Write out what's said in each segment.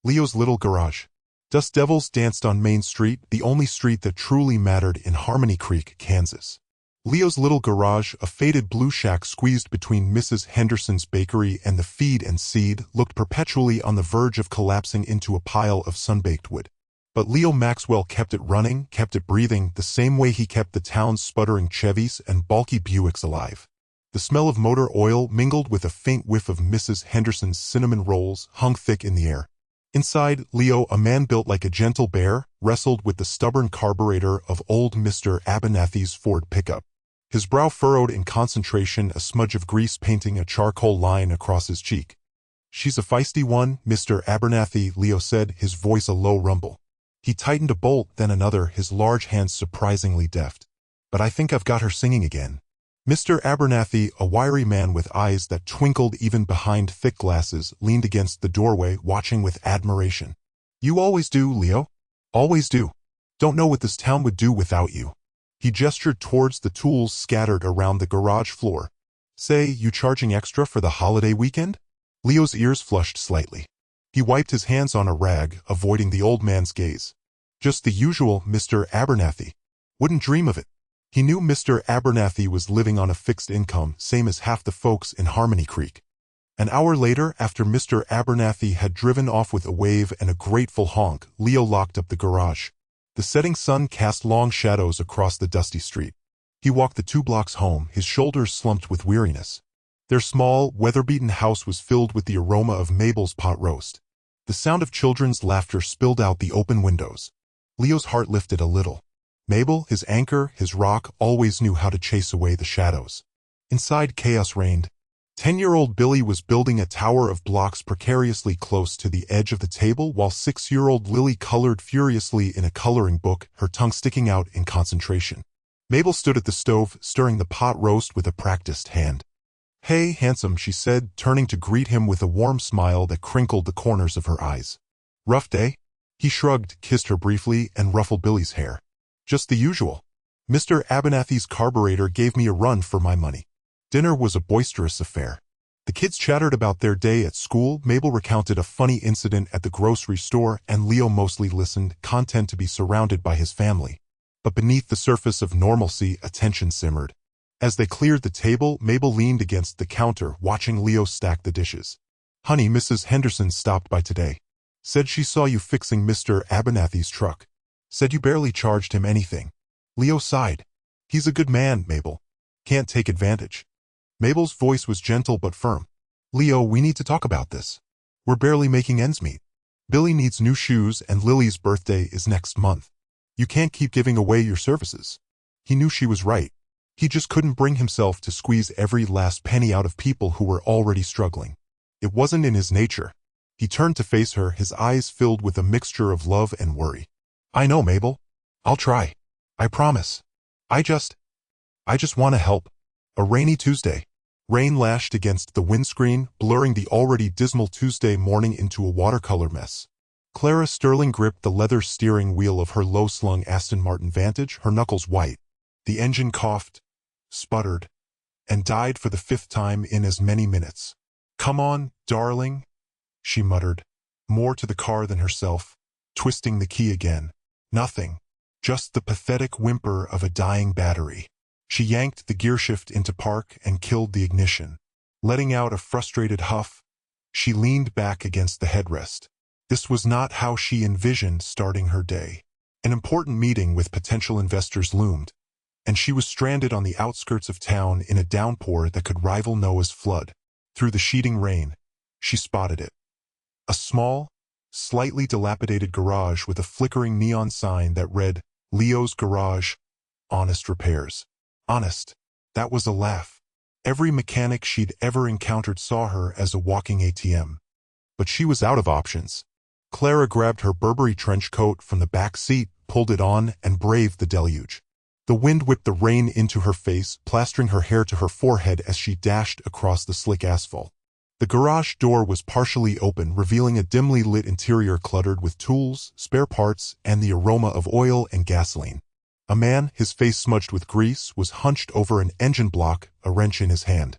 Leo's little garage. Dust devils danced on Main Street, the only street that truly mattered in Harmony Creek, Kansas. Leo's little garage, a faded blue shack squeezed between Mrs. Henderson's bakery and the feed and seed, looked perpetually on the verge of collapsing into a pile of sun-baked wood. But Leo Maxwell kept it running, kept it breathing, the same way he kept the town's sputtering Chevys and bulky Buicks alive. The smell of motor oil mingled with a faint whiff of Mrs. Henderson's cinnamon rolls hung thick in the air. Inside, Leo, a man built like a gentle bear, wrestled with the stubborn carburetor of old Mr. Abernathy's Ford pickup. His brow furrowed in concentration, a smudge of grease painting a charcoal line across his cheek. "She's a feisty one, Mr. Abernathy," Leo said, his voice a low rumble. He tightened a bolt, then another, his large hands surprisingly deft. "But I think I've got her singing again." Mr. Abernathy, a wiry man with eyes that twinkled even behind thick glasses, leaned against the doorway, watching with admiration. "You always do, Leo. Always do. Don't know what this town would do without you." He gestured towards the tools scattered around the garage floor. "Say, you charging extra for the holiday weekend?" Leo's ears flushed slightly. He wiped his hands on a rag, avoiding the old man's gaze. "Just the usual, Mr. Abernathy. Wouldn't dream of it." He knew Mr. Abernathy was living on a fixed income, same as half the folks in Harmony Creek. An hour later, after Mr. Abernathy had driven off with a wave and a grateful honk, Leo locked up the garage. The setting sun cast long shadows across the dusty street. He walked the 2 blocks home, his shoulders slumped with weariness. Their small, weather-beaten house was filled with the aroma of Mabel's pot roast. The sound of children's laughter spilled out the open windows. Leo's heart lifted a little. Mabel, his anchor, his rock, always knew how to chase away the shadows. Inside, chaos reigned. 10-year-old Billy was building a tower of blocks precariously close to the edge of the table, while 6-year-old Lily colored furiously in a coloring book, her tongue sticking out in concentration. Mabel stood at the stove, stirring the pot roast with a practiced hand. "Hey, handsome," she said, turning to greet him with a warm smile that crinkled the corners of her eyes. "Rough day?" He shrugged, kissed her briefly, and ruffled Billy's hair. "Just the usual. Mr. Abernathy's carburetor gave me a run for my money." Dinner was a boisterous affair. The kids chattered about their day at school, Mabel recounted a funny incident at the grocery store, and Leo mostly listened, content to be surrounded by his family. But beneath the surface of normalcy, a tension simmered. As they cleared the table, Mabel leaned against the counter, watching Leo stack the dishes. "Honey, Mrs. Henderson stopped by today. Said she saw you fixing Mr. Abernathy's truck. Said you barely charged him anything." Leo sighed. "He's a good man, Mabel. Can't take advantage." Mabel's voice was gentle but firm. "Leo, we need to talk about this. We're barely making ends meet. Billy needs new shoes and Lily's birthday is next month. You can't keep giving away your services." He knew she was right. He just couldn't bring himself to squeeze every last penny out of people who were already struggling. It wasn't in his nature. He turned to face her, his eyes filled with a mixture of love and worry. "I know, Mabel. I'll try. I promise. I just want to help." A rainy Tuesday. Rain lashed against the windscreen, blurring the already dismal Tuesday morning into a watercolor mess. Clara Sterling gripped the leather steering wheel of her low-slung Aston Martin Vantage, her knuckles white. The engine coughed, sputtered, and died for the 5th time in as many minutes. "Come on, darling," she muttered, more to the car than herself, twisting the key again. Nothing. Just the pathetic whimper of a dying battery. She yanked the gearshift into park and killed the ignition. Letting out a frustrated huff, she leaned back against the headrest. This was not how she envisioned starting her day. An important meeting with potential investors loomed, and she was stranded on the outskirts of town in a downpour that could rival Noah's flood. Through the sheeting rain, she spotted it. A small, slightly dilapidated garage with a flickering neon sign that read, "Leo's Garage, Honest Repairs." Honest. That was a laugh. Every mechanic she'd ever encountered saw her as a walking ATM. But she was out of options. Clara grabbed her Burberry trench coat from the back seat, pulled it on, and braved the deluge. The wind whipped the rain into her face, plastering her hair to her forehead as she dashed across the slick asphalt. The garage door was partially open, revealing a dimly lit interior cluttered with tools, spare parts, and the aroma of oil and gasoline. A man, his face smudged with grease, was hunched over an engine block, a wrench in his hand.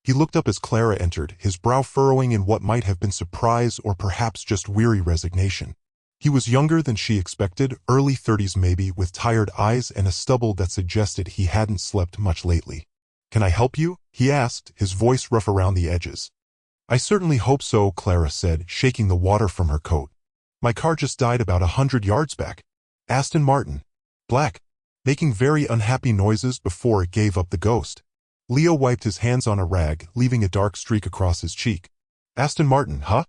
He looked up as Clara entered, his brow furrowing in what might have been surprise or perhaps just weary resignation. He was younger than she expected, early 30s maybe, with tired eyes and a stubble that suggested he hadn't slept much lately. "Can I help you?" he asked, his voice rough around the edges. "I certainly hope so," Clara said, shaking the water from her coat. "My car just died about 100 yards back. Aston Martin. Black. Making very unhappy noises before it gave up the ghost." Leo wiped his hands on a rag, leaving a dark streak across his cheek. "Aston Martin, huh?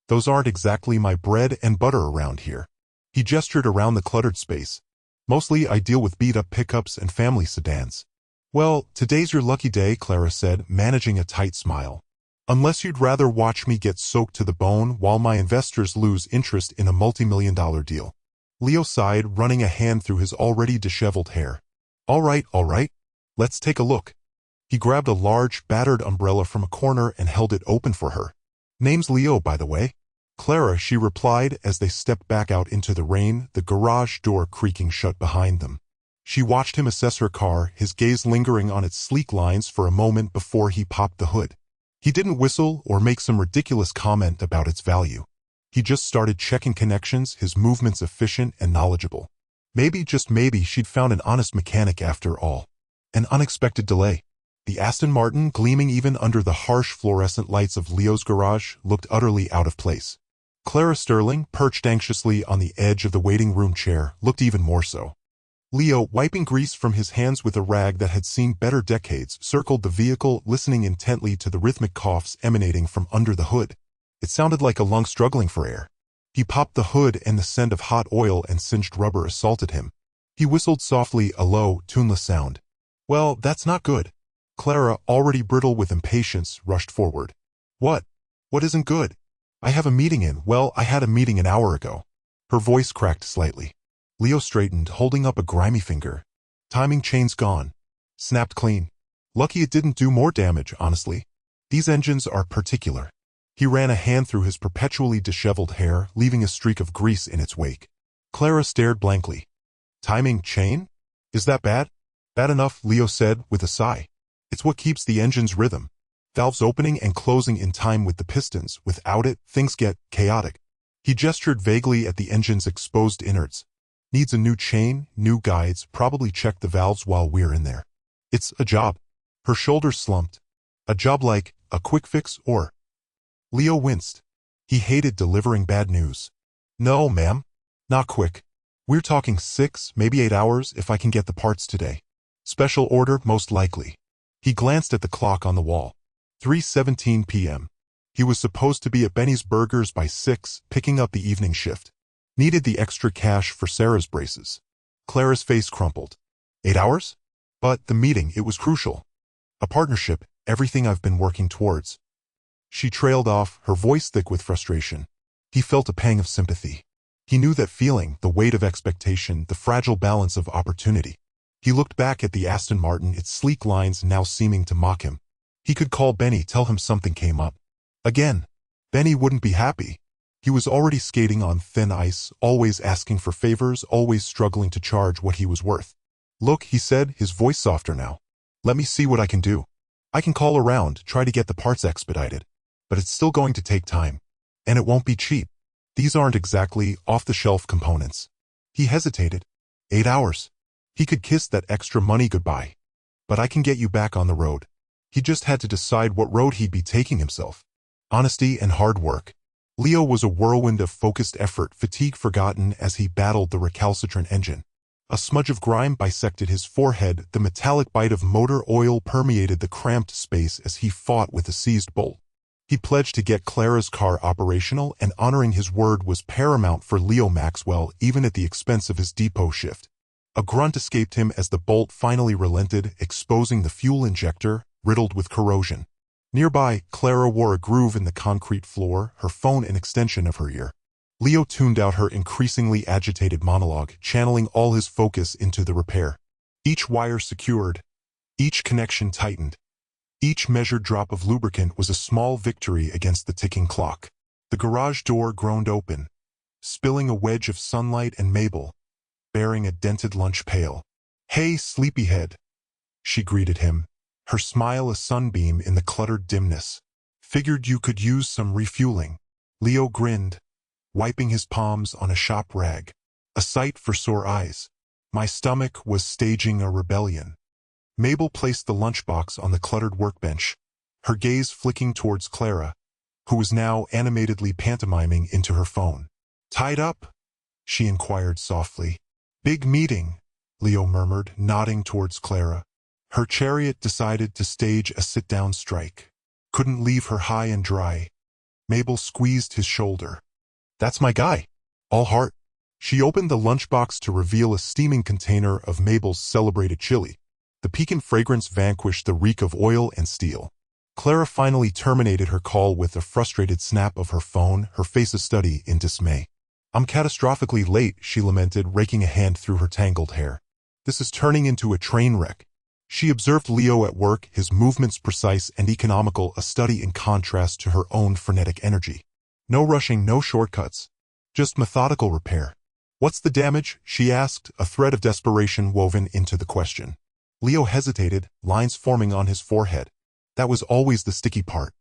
Those aren't exactly my bread and butter around here." He gestured around the cluttered space. "Mostly I deal with beat-up pickups and family sedans." "Well, today's your lucky day," Clara said, managing a tight smile. "Unless you'd rather watch me get soaked to the bone while my investors lose interest in a multi-million-dollar deal." Leo sighed, running a hand through his already disheveled hair. All right. Let's take a look." He grabbed a large, battered umbrella from a corner and held it open for her. "Name's Leo, by the way." "Clara," she replied as they stepped back out into the rain, the garage door creaking shut behind them. She watched him assess her car, his gaze lingering on its sleek lines for a moment before he popped the hood. He didn't whistle or make some ridiculous comment about its value. He just started checking connections, his movements efficient and knowledgeable. Maybe, just maybe, she'd found an honest mechanic after all. An unexpected delay. The Aston Martin, gleaming even under the harsh fluorescent lights of Leo's garage, looked utterly out of place. Clara Sterling, perched anxiously on the edge of the waiting room chair, looked even more so. Leo, wiping grease from his hands with a rag that had seen better decades, circled the vehicle, listening intently to the rhythmic coughs emanating from under the hood. It sounded like a lung struggling for air. He popped the hood and the scent of hot oil and singed rubber assaulted him. He whistled softly, a low, tuneless sound. "Well, that's not good." Clara, already brittle with impatience, rushed forward. What? What isn't good?" "I have a meeting in. Well, I had a meeting an hour ago." Her voice cracked slightly. Leo straightened, holding up a grimy finger. "Timing chain's gone. Snapped clean. Lucky it didn't do more damage, honestly. These engines are particular." He ran a hand through his perpetually disheveled hair, leaving a streak of grease in its wake. Clara stared blankly. "Timing chain? Is that bad?" "Bad enough," Leo said, with a sigh. "It's what keeps the engine's rhythm. Valves opening and closing in time with the pistons. Without it, things get chaotic." He gestured vaguely at the engine's exposed innards. "Needs a new chain, new guides, probably check the valves while we're in there." "It's a job." Her shoulders slumped. "A job like a quick fix or?" Leo winced. He hated delivering bad news. "No, ma'am. Not quick. We're talking 6, maybe 8 hours if I can get the parts today. Special order, most likely." He glanced at the clock on the wall. 3:17 p.m. He was supposed to be at Benny's Burgers by 6, picking up the evening shift. Needed the extra cash for Sarah's braces. Clara's face crumpled. 8 hours? But the meeting, it was crucial. A partnership, everything I've been working towards. She trailed off, her voice thick with frustration. He felt a pang of sympathy. He knew that feeling, the weight of expectation, the fragile balance of opportunity. He looked back at the Aston Martin, its sleek lines now seeming to mock him. He could call Benny, tell him something came up. Again. Benny wouldn't be happy. He was already skating on thin ice, always asking for favors, always struggling to charge what he was worth. "Look," he said, his voice softer now. "Let me see what I can do. I can call around, try to get the parts expedited. But it's still going to take time. And it won't be cheap. These aren't exactly off-the-shelf components." He hesitated. 8 hours. He could kiss that extra money goodbye. "But I can get you back on the road." He just had to decide what road he'd be taking himself. Honesty and hard work. Leo was a whirlwind of focused effort, fatigue forgotten as he battled the recalcitrant engine. A smudge of grime bisected his forehead, the metallic bite of motor oil permeated the cramped space as he fought with a seized bolt. He pledged to get Clara's car operational, and honoring his word was paramount for Leo Maxwell, even at the expense of his depot shift. A grunt escaped him as the bolt finally relented, exposing the fuel injector, riddled with corrosion. Nearby, Clara wore a groove in the concrete floor, her phone an extension of her ear. Leo tuned out her increasingly agitated monologue, channeling all his focus into the repair. Each wire secured, each connection tightened. Each measured drop of lubricant was a small victory against the ticking clock. The garage door groaned open, spilling a wedge of sunlight and Mabel, bearing a dented lunch pail. "Hey, sleepyhead," she greeted him. her smile a sunbeam in the cluttered dimness. Figured you could use some refueling. Leo grinned, wiping his palms on a shop rag. A sight for sore eyes. My stomach was staging a rebellion. Mabel placed the lunchbox on the cluttered workbench, her gaze flicking towards Clara, who was now animatedly pantomiming into her phone. Tied up? She inquired softly. Big meeting, Leo murmured, nodding towards Clara. Her chariot decided to stage a sit-down strike. Couldn't leave her high and dry. Mabel squeezed his shoulder. That's my guy. All heart. She opened the lunchbox to reveal a steaming container of Mabel's celebrated chili. The piquant fragrance vanquished the reek of oil and steel. Clara finally terminated her call with a frustrated snap of her phone, her face a study in dismay. I'm catastrophically late, she lamented, raking a hand through her tangled hair. This is turning into a train wreck. She observed Leo at work, his movements precise and economical, a study in contrast to her own frenetic energy. No rushing, no shortcuts. Just methodical repair. What's the damage? She asked, a thread of desperation woven into the question. Leo hesitated, lines forming on his forehead. That was always the sticky part.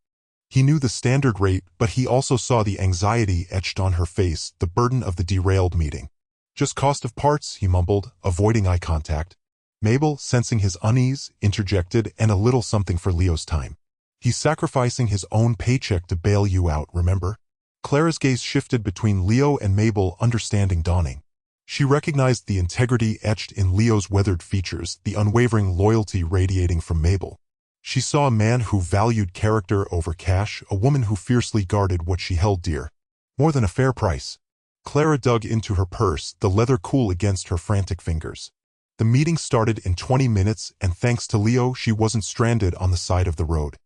He knew the standard rate, but he also saw the anxiety etched on her face, the burden of the derailed meeting. Just cost of parts, he mumbled, avoiding eye contact. Mabel, sensing his unease, interjected, and a little something for Leo's time. He's sacrificing his own paycheck to bail you out, remember? Clara's gaze shifted between Leo and Mabel, understanding dawning. She recognized the integrity etched in Leo's weathered features, the unwavering loyalty radiating from Mabel. She saw a man who valued character over cash, a woman who fiercely guarded what she held dear. More than a fair price. Clara dug into her purse, the leather cool against her frantic fingers. The meeting started in 20 minutes, and thanks to Leo, she wasn't stranded on the side of the road.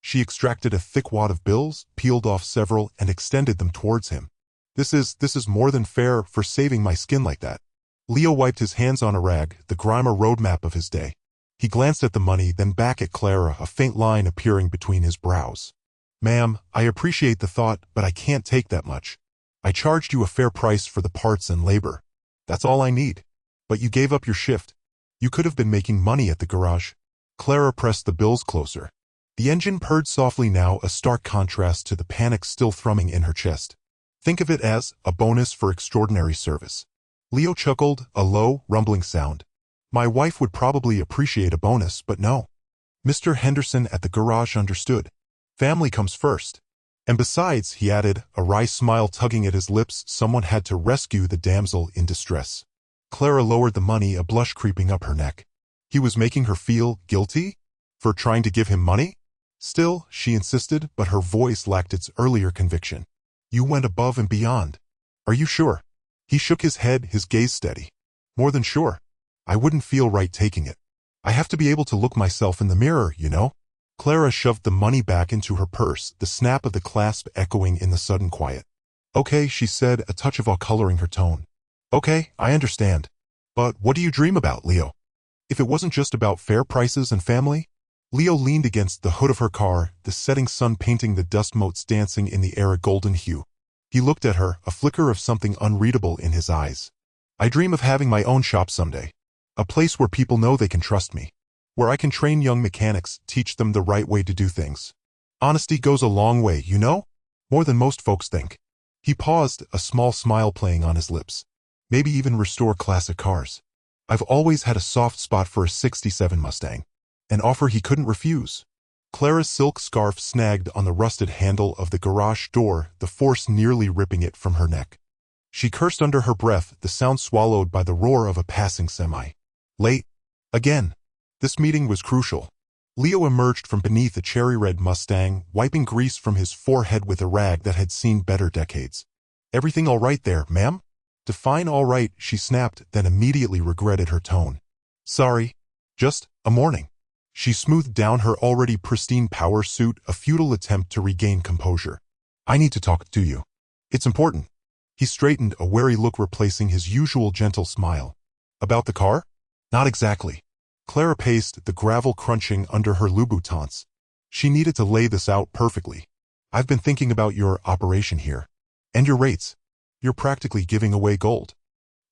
She extracted a thick wad of bills, peeled off several, and extended them towards him. This is more than fair for saving my skin like that. Leo wiped his hands on a rag, the grime a roadmap of his day. He glanced at the money, then back at Clara, a faint line appearing between his brows. Ma'am, I appreciate the thought, but I can't take that much. I charged you a fair price for the parts and labor. That's all I need. But you gave up your shift. You could have been making money at the garage. Clara pressed the bills closer. The engine purred softly now, a stark contrast to the panic still thrumming in her chest. Think of it as a bonus for extraordinary service. Leo chuckled, a low, rumbling sound. My wife would probably appreciate a bonus, but no. Mr. Henderson at the garage understood. Family comes first. And besides, he added, a wry smile tugging at his lips, someone had to rescue the damsel in distress. Clara lowered the money, a blush creeping up her neck. He was making her feel guilty? For trying to give him money? Still, she insisted, but her voice lacked its earlier conviction. You went above and beyond. Are you sure? He shook his head, his gaze steady. More than sure. I wouldn't feel right taking it. I have to be able to look myself in the mirror, you know? Clara shoved the money back into her purse, the snap of the clasp echoing in the sudden quiet. Okay, she said, a touch of awe coloring her tone. Okay, I understand. But what do you dream about, Leo? If it wasn't just about fair prices and family? Leo leaned against the hood of her car, the setting sun painting the dust motes dancing in the air a golden hue. He looked at her, a flicker of something unreadable in his eyes. I dream of having my own shop someday. A place where people know they can trust me. Where I can train young mechanics, teach them the right way to do things. Honesty goes a long way, you know? More than most folks think. He paused, a small smile playing on his lips. Maybe even restore classic cars. I've always had a soft spot for a '67 Mustang. An offer he couldn't refuse. Clara's silk scarf snagged on the rusted handle of the garage door, the force nearly ripping it from her neck. She cursed under her breath, the sound swallowed by the roar of a passing semi. Late. Again. This meeting was crucial. Leo emerged from beneath a cherry-red Mustang, wiping grease from his forehead with a rag that had seen better decades. Everything all right there, ma'am? Define all right, she snapped, then immediately regretted her tone. Sorry. Just a morning. She smoothed down her already pristine power suit, a futile attempt to regain composure. I need to talk to you. It's important. He straightened, a wary look replacing his usual gentle smile. About the car? Not exactly. Clara paced, the gravel crunching under her Louboutins. She needed to lay this out perfectly. I've been thinking about your operation here. And your rates. You're practically giving away gold.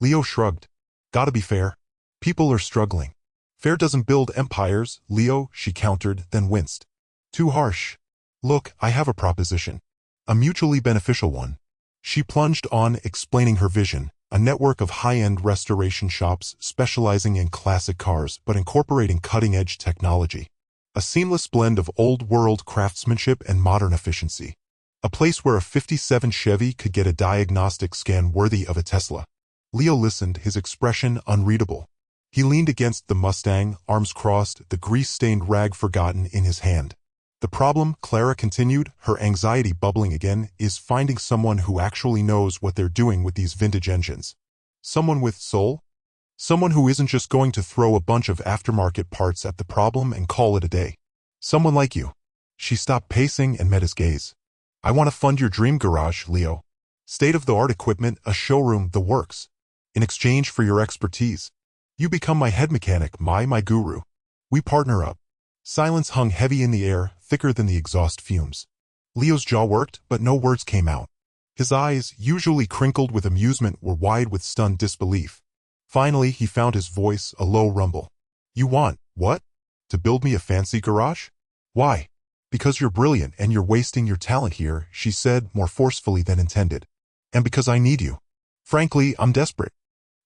Leo shrugged. Gotta be fair. People are struggling. Fair doesn't build empires, Leo, she countered, then winced. Too harsh. Look, I have a proposition. A mutually beneficial one. She plunged on, explaining her vision, a network of high-end restoration shops specializing in classic cars but incorporating cutting-edge technology. A seamless blend of old-world craftsmanship and modern efficiency. A place where a '57 Chevy could get a diagnostic scan worthy of a Tesla. Leo listened, his expression unreadable. He leaned against the Mustang, arms crossed, the grease-stained rag forgotten in his hand. The problem, Clara continued, her anxiety bubbling again, is finding someone who actually knows what they're doing with these vintage engines. Someone with soul? Someone who isn't just going to throw a bunch of aftermarket parts at the problem and call it a day. Someone like you. She stopped pacing and met his gaze. I want to fund your dream garage, Leo. State-of-the-art equipment, a showroom, the works. In exchange for your expertise, you become my head mechanic, my guru. We partner up. Silence hung heavy in the air, thicker than the exhaust fumes. Leo's jaw worked, but no words came out. His eyes, usually crinkled with amusement, were wide with stunned disbelief. Finally, he found his voice, a low rumble. You want, what? To build me a fancy garage? Why? Because you're brilliant and you're wasting your talent here, she said, more forcefully than intended. And because I need you. Frankly, I'm desperate.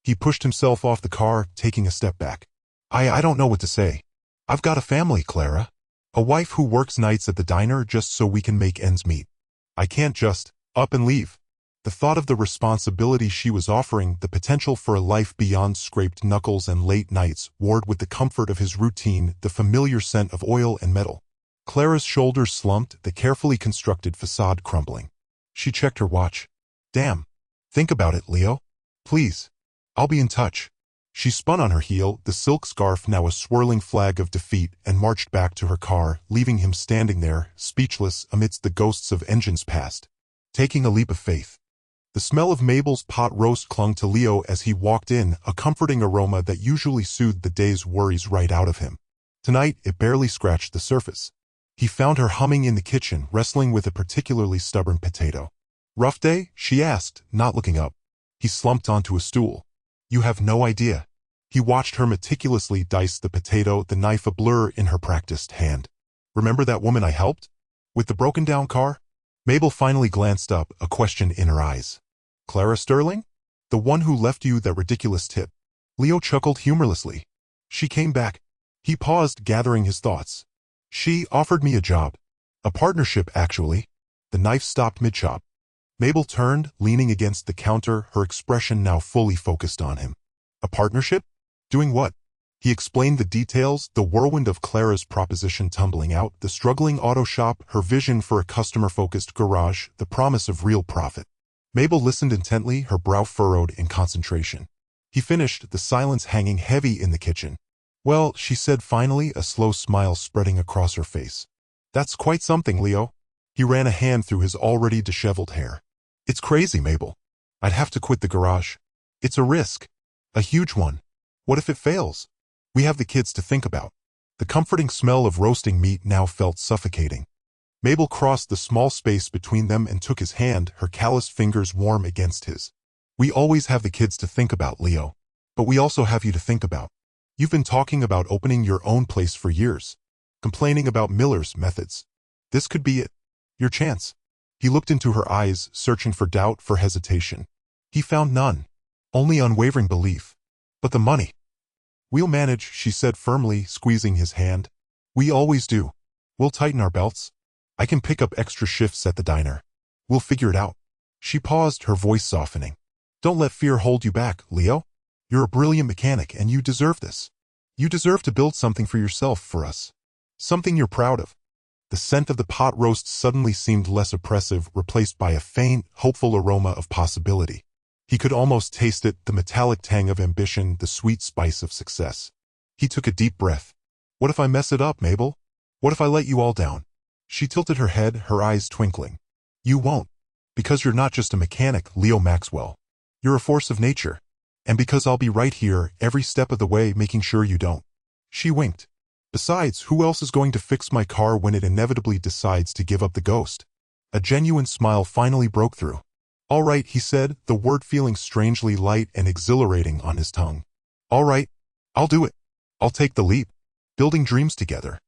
He pushed himself off the car, taking a step back. I don't know what to say. I've got a family, Clara. A wife who works nights at the diner just so we can make ends meet. I can't just up and leave. The thought of the responsibility she was offering, the potential for a life beyond scraped knuckles and late nights, warred with the comfort of his routine, the familiar scent of oil and metal. Clara's shoulders slumped, the carefully constructed facade crumbling. She checked her watch. Damn. Think about it, Leo. Please. I'll be in touch. She spun on her heel, the silk scarf now a swirling flag of defeat, and marched back to her car, leaving him standing there, speechless, amidst the ghosts of engines past. Taking a leap of faith. The smell of Mabel's pot roast clung to Leo as he walked in, a comforting aroma that usually soothed the day's worries right out of him. Tonight, it barely scratched the surface. He found her humming in the kitchen, wrestling with a particularly stubborn potato. Rough day? She asked, not looking up. He slumped onto a stool. You have no idea. He watched her meticulously dice the potato, the knife a blur in her practiced hand. Remember that woman I helped? With the broken-down car? Mabel finally glanced up, a question in her eyes. Clara Sterling? The one who left you that ridiculous tip. Leo chuckled humorlessly. She came back. He paused, gathering his thoughts. She offered me a job. A partnership, actually. The knife stopped mid-chop. Mabel turned, leaning against the counter, her expression now fully focused on him. A partnership? Doing what? He explained the details, the whirlwind of Clara's proposition tumbling out, the struggling auto shop, her vision for a customer-focused garage, the promise of real profit. Mabel listened intently, her brow furrowed in concentration. He finished, the silence hanging heavy in the kitchen. Well, she said finally, a slow smile spreading across her face. That's quite something, Leo. He ran a hand through his already disheveled hair. It's crazy, Mabel. I'd have to quit the garage. It's a risk. A huge one. What if it fails? We have the kids to think about. The comforting smell of roasting meat now felt suffocating. Mabel crossed the small space between them and took his hand, her calloused fingers warm against his. We always have the kids to think about, Leo. But we also have you to think about. You've been talking about opening your own place for years. Complaining about Miller's methods. This could be it. Your chance. He looked into her eyes, searching for doubt, for hesitation. He found none. Only unwavering belief. But the money. We'll manage, she said firmly, squeezing his hand. We always do. We'll tighten our belts. I can pick up extra shifts at the diner. We'll figure it out. She paused, her voice softening. Don't let fear hold you back, Leo. You're a brilliant mechanic and you deserve this. You deserve to build something for yourself, for us. Something you're proud of. The scent of the pot roast suddenly seemed less oppressive, replaced by a faint, hopeful aroma of possibility. He could almost taste it, the metallic tang of ambition, the sweet spice of success. He took a deep breath. What if I mess it up, Mabel? What if I let you all down? She tilted her head, her eyes twinkling. You won't. Because you're not just a mechanic, Leo Maxwell. You're a force of nature. And because I'll be right here, every step of the way, making sure you don't. She winked. Besides, who else is going to fix my car when it inevitably decides to give up the ghost? A genuine smile finally broke through. All right, he said, the word feeling strangely light and exhilarating on his tongue. All right, I'll do it. I'll take the leap. Building dreams together.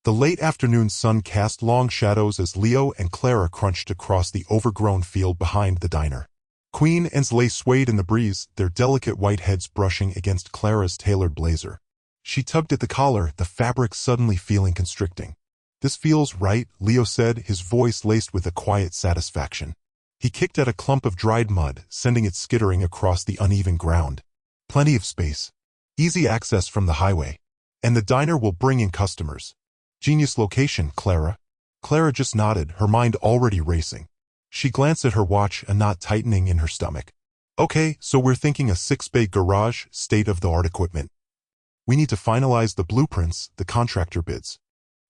The late afternoon sun cast long shadows as Leo and Clara crunched across the overgrown field behind the diner. Queen and Lay swayed in the breeze, their delicate white heads brushing against Clara's tailored blazer. She tugged at the collar, the fabric suddenly feeling constricting. This feels right, Leo said, his voice laced with a quiet satisfaction. He kicked at a clump of dried mud, sending it skittering across the uneven ground. Plenty of space. Easy access from the highway. And the diner will bring in customers. Genius location, Clara. Clara just nodded, her mind already racing. She glanced at her watch, a knot tightening in her stomach. Okay, so we're thinking a 6-bay garage, state-of-the-art equipment. We need to finalize the blueprints, the contractor bids.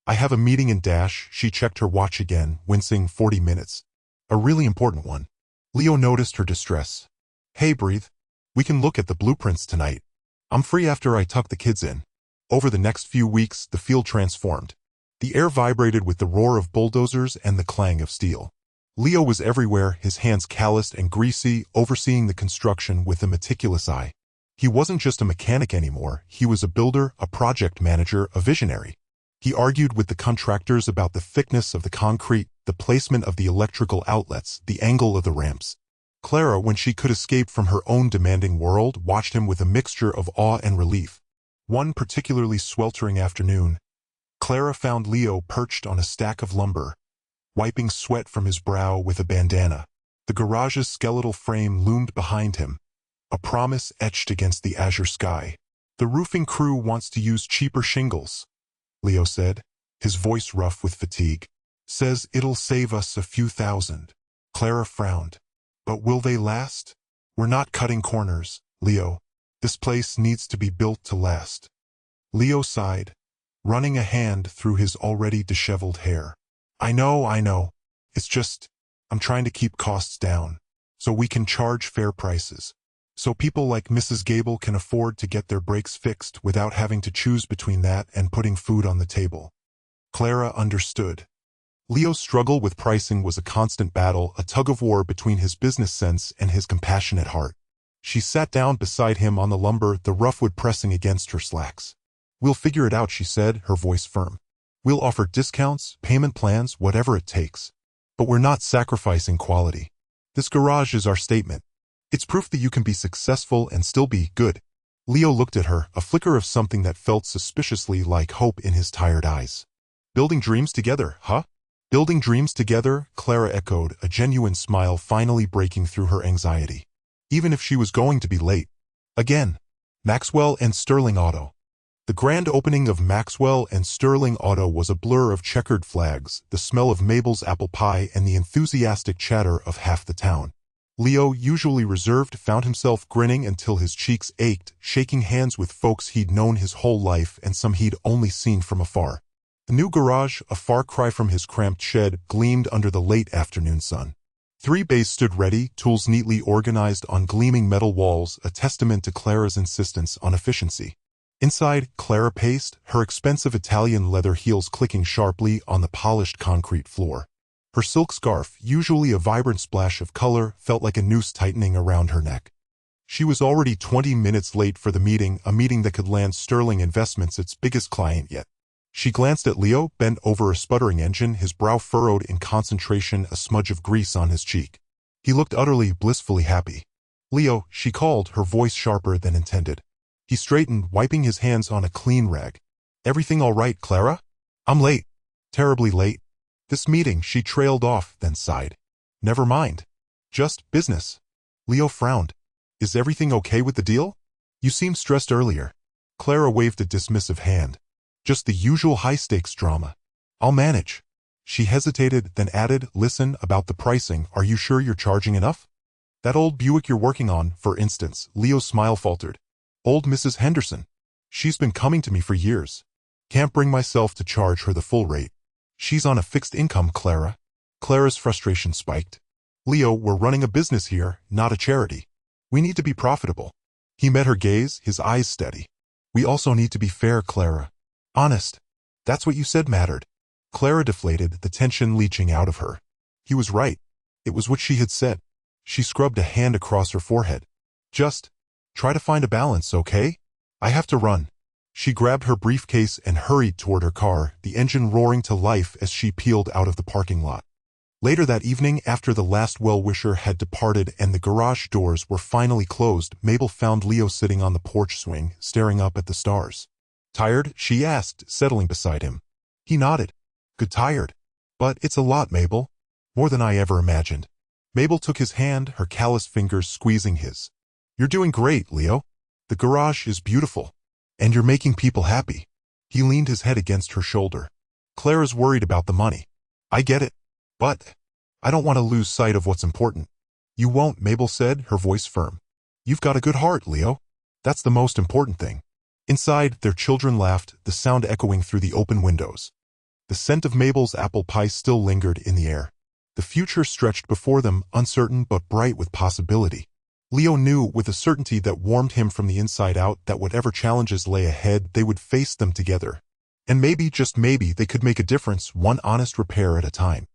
I have a meeting in Dash. She checked her watch again, wincing. 40 minutes. A really important one. Leo noticed her distress. Hey, breathe. We can look at the blueprints tonight. I'm free after I tuck the kids in. Over the next few weeks, the field transformed. The air vibrated with the roar of bulldozers and the clang of steel. Leo was everywhere, his hands calloused and greasy, overseeing the construction with a meticulous eye. He wasn't just a mechanic anymore, he was a builder, a project manager, a visionary. He argued with the contractors about the thickness of the concrete, the placement of the electrical outlets, the angle of the ramps. Clara, when she could escape from her own demanding world, watched him with a mixture of awe and relief. One particularly sweltering afternoon, Clara found Leo perched on a stack of lumber, wiping sweat from his brow with a bandana. The garage's skeletal frame loomed behind him, a promise etched against the azure sky. The roofing crew wants to use cheaper shingles, Leo said, his voice rough with fatigue. Says it'll save us a few thousand. Clara frowned. But will they last? We're not cutting corners, Leo. This place needs to be built to last. Leo sighed, running a hand through his already disheveled hair. I know. It's just, I'm trying to keep costs down, so we can charge fair prices. So people like Mrs. Gable can afford to get their breaks fixed without having to choose between that and putting food on the table. Clara understood. Leo's struggle with pricing was a constant battle, a tug-of-war between his business sense and his compassionate heart. She sat down beside him on the lumber, the rough wood pressing against her slacks. We'll figure it out, she said, her voice firm. We'll offer discounts, payment plans, whatever it takes. But we're not sacrificing quality. This garage is our statement. It's proof that you can be successful and still be good. Leo looked at her, a flicker of something that felt suspiciously like hope in his tired eyes. Building dreams together, huh? Building dreams together, Clara echoed, a genuine smile finally breaking through her anxiety. Even if she was going to be late. Again. Maxwell and Sterling Auto. The grand opening of Maxwell and Sterling Auto was a blur of checkered flags, the smell of Mabel's apple pie and the enthusiastic chatter of half the town. Leo, usually reserved, found himself grinning until his cheeks ached, shaking hands with folks he'd known his whole life and some he'd only seen from afar. The new garage, a far cry from his cramped shed, gleamed under the late afternoon sun. 3 bays stood ready, tools neatly organized on gleaming metal walls, a testament to Clara's insistence on efficiency. Inside, Clara paced, her expensive Italian leather heels clicking sharply on the polished concrete floor. Her silk scarf, usually a vibrant splash of color, felt like a noose tightening around her neck. She was already 20 minutes late for the meeting, a meeting that could land Sterling Investments its biggest client yet. She glanced at Leo, bent over a sputtering engine, his brow furrowed in concentration, a smudge of grease on his cheek. He looked utterly, blissfully happy. Leo, she called, her voice sharper than intended. He straightened, wiping his hands on a clean rag. Everything all right, Clara? I'm late. Terribly late. This meeting, she trailed off, then sighed. Never mind. Just business. Leo frowned. Is everything okay with the deal? You seemed stressed earlier. Clara waved a dismissive hand. Just the usual high-stakes drama. I'll manage. She hesitated, then added, listen, about the pricing, are you sure you're charging enough? That old Buick you're working on, for instance, Leo's smile faltered. Old Mrs. Henderson. She's been coming to me for years. Can't bring myself to charge her the full rate. She's on a fixed income, Clara. Clara's frustration spiked. Leo, we're running a business here, not a charity. We need to be profitable. He met her gaze, his eyes steady. We also need to be fair, Clara. Honest. That's what you said mattered. Clara deflated, the tension leaching out of her. He was right. It was what she had said. She scrubbed a hand across her forehead. Just try to find a balance, okay? I have to run. She grabbed her briefcase and hurried toward her car, the engine roaring to life as she peeled out of the parking lot. Later that evening, after the last well-wisher had departed and the garage doors were finally closed, Mabel found Leo sitting on the porch swing, staring up at the stars. "Tired?" she asked, settling beside him. He nodded. "Good, tired. But it's a lot, Mabel. More than I ever imagined." Mabel took his hand, her callous fingers squeezing his. "You're doing great, Leo. The garage is beautiful. And you're making people happy." He leaned his head against her shoulder. "Clara's worried about the money. I get it. But I don't want to lose sight of what's important." "You won't," Mabel said, her voice firm. "You've got a good heart, Leo. That's the most important thing." Inside, their children laughed, the sound echoing through the open windows. The scent of Mabel's apple pie still lingered in the air. The future stretched before them, uncertain but bright with possibility. Leo knew with a certainty that warmed him from the inside out that whatever challenges lay ahead, they would face them together. And maybe, just maybe, they could make a difference, one honest repair at a time.